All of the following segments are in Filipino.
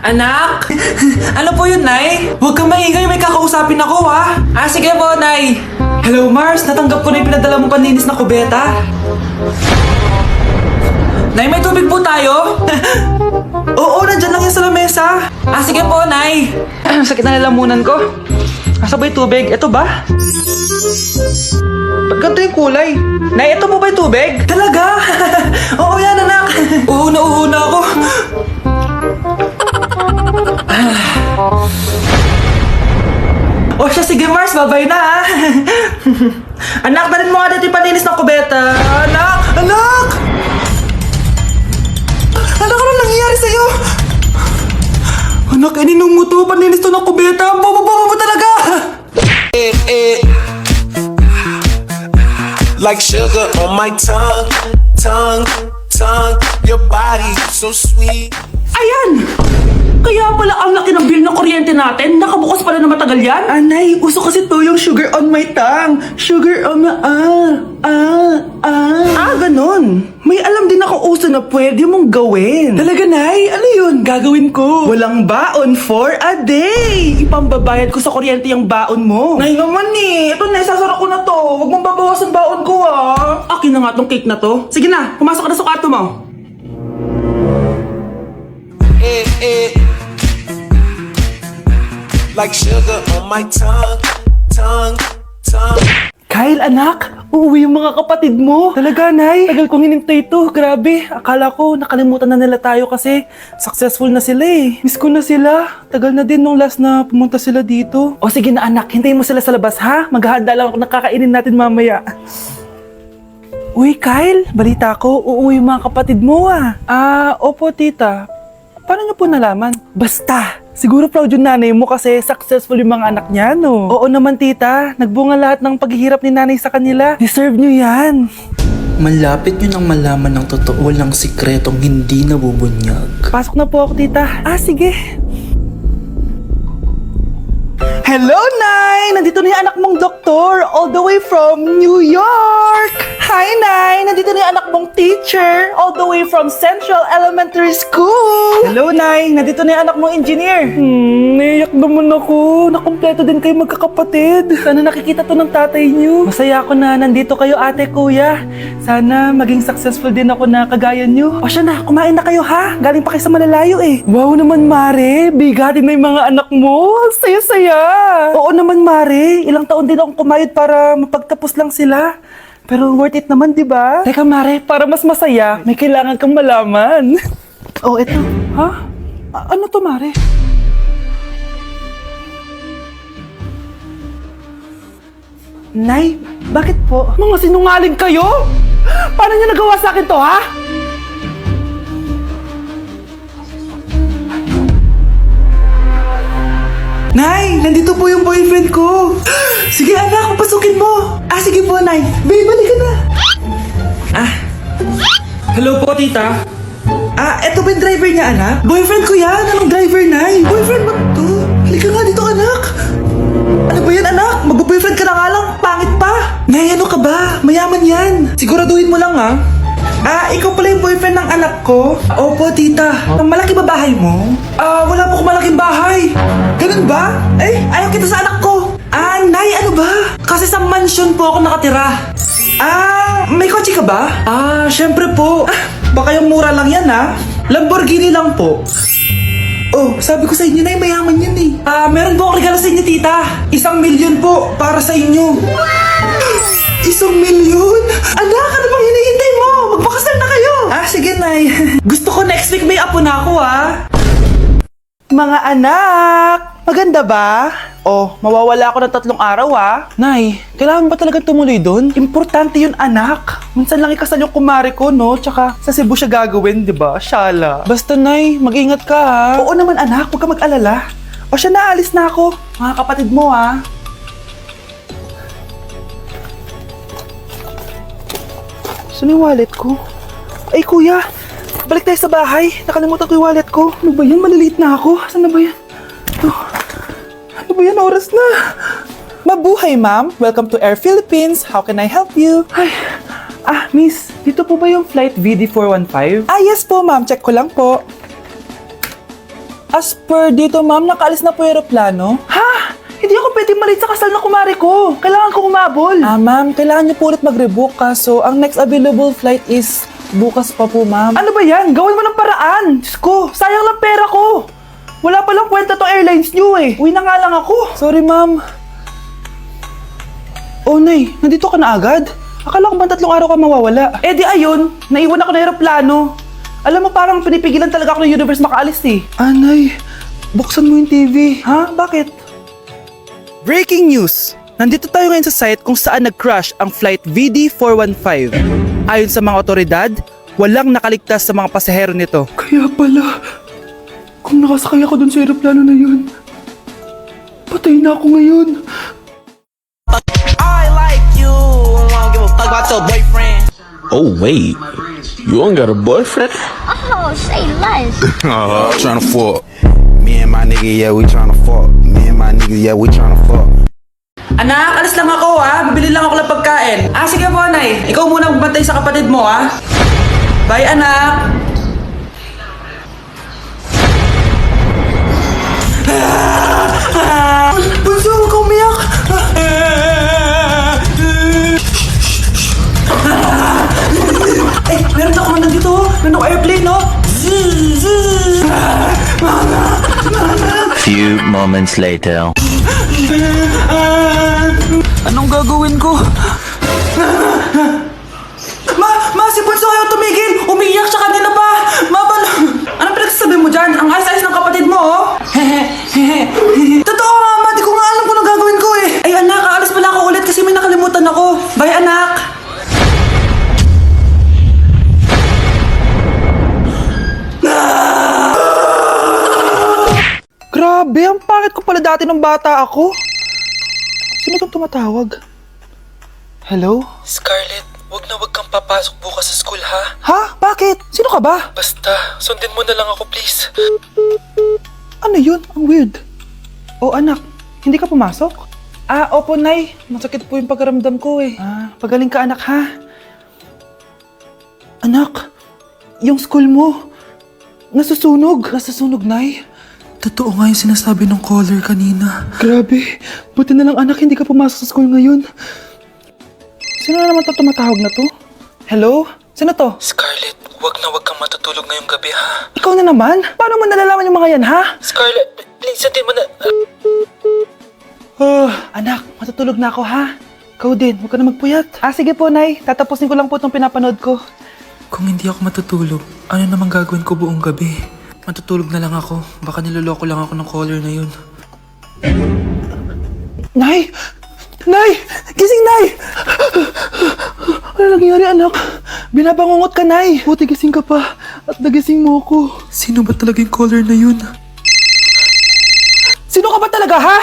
Anak? Ano po yun, Nay? Huwag kang maingay, may kakausapin ako, ha? Sige po, Nay. Hello, Mars. Natanggap ko na yung pinadala mong panlinis na kubeta. Nay, may tubig po tayo? Oo, nandyan lang yan sa lamesa. Sige po, Nay. Sakit na lalamunan ko. Asa ba yung tubig? Ito ba? Ba't ganito yung kulay? Nay, ito po ba yung tubig? Talaga? Oo yan, anak. Uho na ako. O siya, sige Mars, babay na ha. Anak, dalhin mo nga dito yung panlinis ng kubeta. Anak! Anak! Anak, ano nangyayari sa'yo? Anak, ininom mo to, panlinis to ng kubeta. Bobo mo talaga! Like sugar on my tongue, your body so sweet. Ayan! Kaya pala ang laki ng bill ng kuryente natin. Nakabukas pala na matagal yan. Anay, uso kasi to yung sugar on my tongue. Sugar on my... ganun. May alam din ako uso na pwede mong gawin. Talaga, Nay? Ano yun? Gagawin ko. Walang baon for a day. Ipambabayad ko sa kuryente yung baon mo. Nay naman Ito na, isasara ko na to. Huwag mong babawasan baon ko, Akin na nga tong cake na to. Sige na, pumasok ka na sa kwarto mo. Like sugar on my tongue. Kyle, anak, uuwi yung mga kapatid mo. Talaga, Nay? Tagal kong hinintay ito. Grabe, akala ko nakalimutan na nila tayo kasi successful na sila eh. Miss ko na sila. Tagal na din nung last na pumunta sila dito. O sige na anak, hintayin mo sila sa labas ha? Maghahanda lang ako ng kakainin natin mamaya. Uy, Kyle, balita ko, uuwi yung mga kapatid mo opo tita. Paano niyo po nalaman? Basta! Siguro proud yung nanay mo kasi successful yung mga anak niya, no? Oo naman, tita. Nagbunga lahat ng paghihirap ni nanay sa kanila. Deserve niyo yan. Malapit nyo nang malaman ng totoo lang sikretong hindi nabubunyag. Pasok na po ako, tita. Sige. Hello, Nay! Nandito na yung anak mong doktor all the way from New York! Hi, Nay! Nandito na yung anak mong teacher all the way from Central Elementary School! Hello, Nay! Nandito na yung anak mong engineer! Naiyak naman ako. Nakompleto din kayo magkakapatid. Sana nakikita to ng tatay niyo. Masaya ako na nandito kayo, ate, kuya. Sana maging successful din ako na kagaya niyo. O siya na, kumain na kayo ha? Galing pa kayo sa malalayo eh. Wow naman, Mare. Bigatin na yung mga anak mo. Saya-saya. Oo naman, Mare. Ilang taon din akong kumayod para mapagtapos lang sila. Pero worth it naman, di ba? Teka, Mare, para mas masaya, may kailangan kang malaman. Ito. Ha? Ano to, Mare? Nay, bakit po? Mga sinungaling kayo? Paano niyo nagawa sa akin to, ha? Nay, nandito po yung boyfriend ko. Sige anak, papasukin mo. Sige po, Nay. Babe, balik ka na. Hello po, tita. Eto ba yung driver niya, anak? Boyfriend ko yan. Anong driver, Nay? Boyfriend mo to? Halika nga dito, anak. Ano ba yan, anak? Mag-boyfriend ka na nga lang. Pangit pa. Nay, ano ka ba? Mayaman yan. Siguraduhin mo lang, ha? Ikaw pala yung boyfriend ng anak ko? Opo, tita. Malaki ba bahay mo? Wala po akong malaking bahay. Ganun ba? Ayaw kita sa anak ko. Nay, ano ba? Kasi sa mansion po ako nakatira. May kotse ka ba? Syempre po. Baka yung mura lang yan, ha? Lamborghini lang po. Sabi ko sa inyo, Nay, mayaman yan eh. Meron po akong regalo sa inyo, tita. 1,000,000 po para sa inyo. 1,000,000? Anak, ano bang hinihintay mo? Magpakasal na kayo! Sige, Nay. Gusto ko next week may apo na ako, Mga anak! Maganda ba? Mawawala ako ng 3 araw, Nay, kailangan ba talaga tumuloy doon? Importante yun, anak. Minsan lang ikasal yung kumare ko, no? Tsaka sa Cebu siya gagawin, di ba? Shala. Basta, Nay, mag-ingat ka, Oo naman, anak. Huwag ka mag-alala. Siya, naalis na ako. Mga kapatid mo, Saan yung wallet ko? Ay, kuya! Balik tayo sa bahay. Nakalimutan ko yung wallet ko. Ano ba yan? Maliliit na ako. Saan na ba yan? Ano ba yan? Oras na. Mabuhay, ma'am. Welcome to Air Philippines. How can I help you? Miss. Dito po ba yung flight VD415? Yes po, ma'am. Check ko lang po. As per dito, ma'am, nakaalis na po yung aeroplano. Ha? Hindi ako pwede malit sa kasal na kumari ko. Kailangan ko umabol. Ma'am, kailangan niyo po ulit mag-rebook. Kaso, ang next available flight is bukas pa po, ma'am. Ano ba yan? Gawin mo ng paraan. Diyos ko, sayang lang pera ko. Wala palang kwenta tong airlines niyo eh. Uwi na nga lang ako. Sorry, ma'am. Oh, Nay, nandito ka na agad? Akala ko ba 3 araw ka mawawala? Eh di ayun, naiwan ako ng aeroplano. Alam mo, parang pinipigilan talaga ako ng universe makaalis eh. Nay, buksan mo yung TV. Ha? Bakit? Breaking news! Nandito tayo ngayon sa site kung saan nag-crash ang flight VD415. Ayon sa mga otoridad, walang nakaligtas sa mga pasahero nito. Kaya pala, kung nakasakay ako dun sa aeroplano na yun, patay na ako ngayon. I like you. I don't give a fuck about your boyfriend. Oh wait, you ain't got a boyfriend? Oh, say less. Trying to fuck. Me and my nigga, yeah, we tryna fuck. Me and my nigga, yeah, we tryna fuck. Anak, alis lang ako ha. Bibili lang ako ng pagkain. Sige po, Nay. Ikaw muna magbantay sa kapatid mo ha. Bye, anak. Bunso, huwag kang umiyak. Meron ako nandito. Meron ako airplane, no? Few moments later. Anong gagawin ko? Ma, si Bunso ayaw tumigil. Umiiyak siya kanina pa. Anong pinagsasabi mo dyan? Ang ayos-ayos ng kapatid mo, oh. Totoo nga, ma. Di ko nga alam kung anong gagawin ko eh. Ay, anak, aalis pala ako ulit kasi may nakalimutan ako. Bye, anak. Grabe, ang pangit ko pala dati nung bata ako. Sino itong tumatawag? Hello? Scarlett, wag kang papasok bukas sa school ha? Ha? Bakit? Sino ka ba? Basta, sundin mo na lang ako please. Ano yun? Ang weird. Oh anak, hindi ka pumasok? Opo Nay. Masakit po yung pagkaramdam ko eh. Pagaling ka anak ha? Anak, yung school mo, nasusunog. Nasusunog, Nay? Totoo nga yung sinasabi ng caller kanina. Grabe, buti na lang anak hindi ka pumasok sa school ngayon. Sino na naman tumatawag na to? Hello? Sino to? Scarlett, wag kang matutulog ngayong gabi ha? Ikaw na naman? Paano mo nalalaman yung mga yan ha? Scarlett, please sundin mo na... Anak, matutulog na ako ha? Ikaw din, huwag ka na magpuyat. Sige po Nay, tatapusin ko lang po itong pinapanood ko. Kung hindi ako matutulog, ano namang gagawin ko buong gabi? Matutulog na lang ako. Baka niloloko lang ako ng caller na yun. Nay! Nay! Gising, Nay! Ano nangyari, anak? Binabangungot ka, Nay! Buti gising ka pa at nagising mo ako. Sino ba talaga yung caller na yun? Sino ka ba talaga, ha?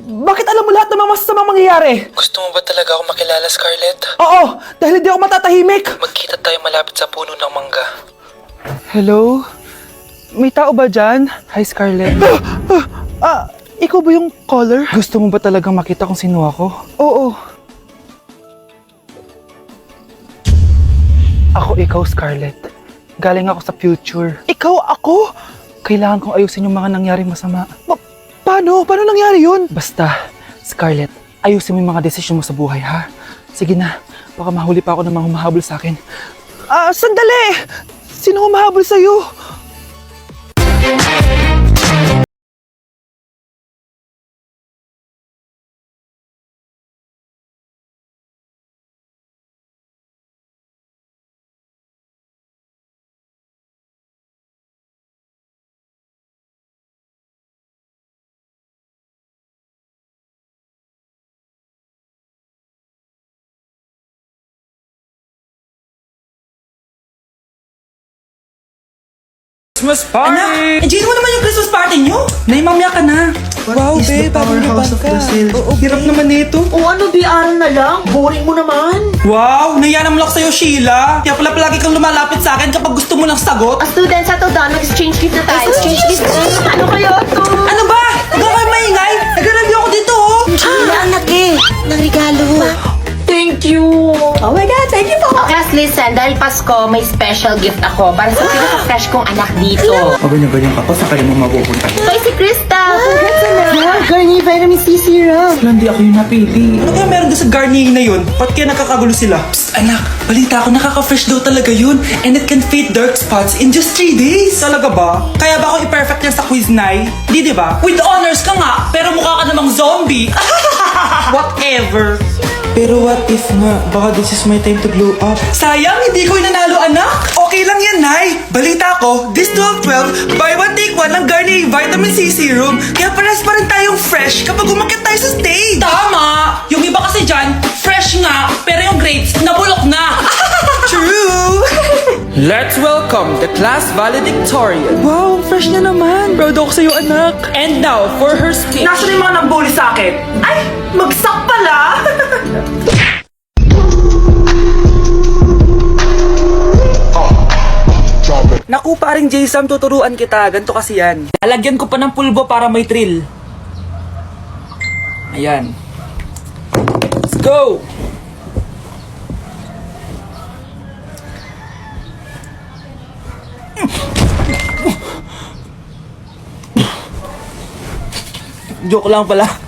Bakit alam mo lahat ng mga masasamang mangyayari? Gusto mo ba talaga ako makilala, Scarlett? Oo! Dahil hindi ako matatahimik! Magkita tayo malapit sa puno ng mangga. Hello? May tao ba dyan? Hi, Scarlett. Ikaw ba yung caller? Gusto mo ba talagang makita kung sino ako? Oo. Ako ikaw, Scarlett. Galing ako sa future. Ikaw ako? Kailangan kong ayusin yung mga nangyaring masama. Paano? Paano nangyari yun? Basta, Scarlett, ayusin mo yung mga desisyon mo sa buhay, ha? Sige na, baka mahuli pa ako ng mga humahabol sa akin. Sandali! Sino humahabol sa'yo? Christmas party! Anak, enjoy mo naman yung Christmas party nyo! Nay, mamaya ka na. Wow, babe, parang lubag ka. Oo, hirap naman nito. O ano, di aral na lang? Boring mo naman. Wow, naiya naman ako sa'yo, Sheila. Kaya pala palagi kang lumalapit sa akin kapag gusto mo ng sagot. Students, at doon, mag-exchange gift na tayo. Exchange gift. Ano kaya to? Ano ba? Huwag kayo maingay. Nag-review ako dito, oh. Anak eh, ng regalo. Thank you. Oh my God, thank you po. Class, listen. Dahil Dahil Pasko, may special gift ako para sa pinaka-fresh kong anak dito. O ganyan-ganyan ka pa, saan kaya mo mapupunta? Hoy, si Krista! Congrats na! Garnier Vitamin C Serum. Hindi ako yung napili. Ano kaya meron doon sa Garnier na yun? Ba't kaya nakakagulo sila? Psst, anak, balita ko nakaka-fresh daw talaga yun. And it can fade dark spots in just 3 days. Talaga ba? Kaya ba ako i-perfect yan sa quiz, Nay? Di ba? With honors ka nga, pero mukha ka namang zombie. Whatever. Pero what if nga, baka this is my time to glow up. Sayang, hindi ko nanalo, anak. Okay lang yan, Nay. Balita ko, this 12-12, buy one take one ng Garnier Vitamin C Serum. Kaya pares pa rin tayong fresh kapag umakyat tayo sa stage. Tama! Yung iba kasi dyan, fresh nga, pero yung grades, nabulok na. True. Let's welcome the class valedictorian. Wow, fresh na naman. Proud ako sa'yo, anak. And now, for her speech. Nasaan yung mga nag-bully sa akin? Ay, bagsak pala. Naku, paring Jason, tuturuan kita. Ganto kasi yan. Lalagyan ko pa ng pulbo para may thrill. Ayan. Let's go! Joke lang pala.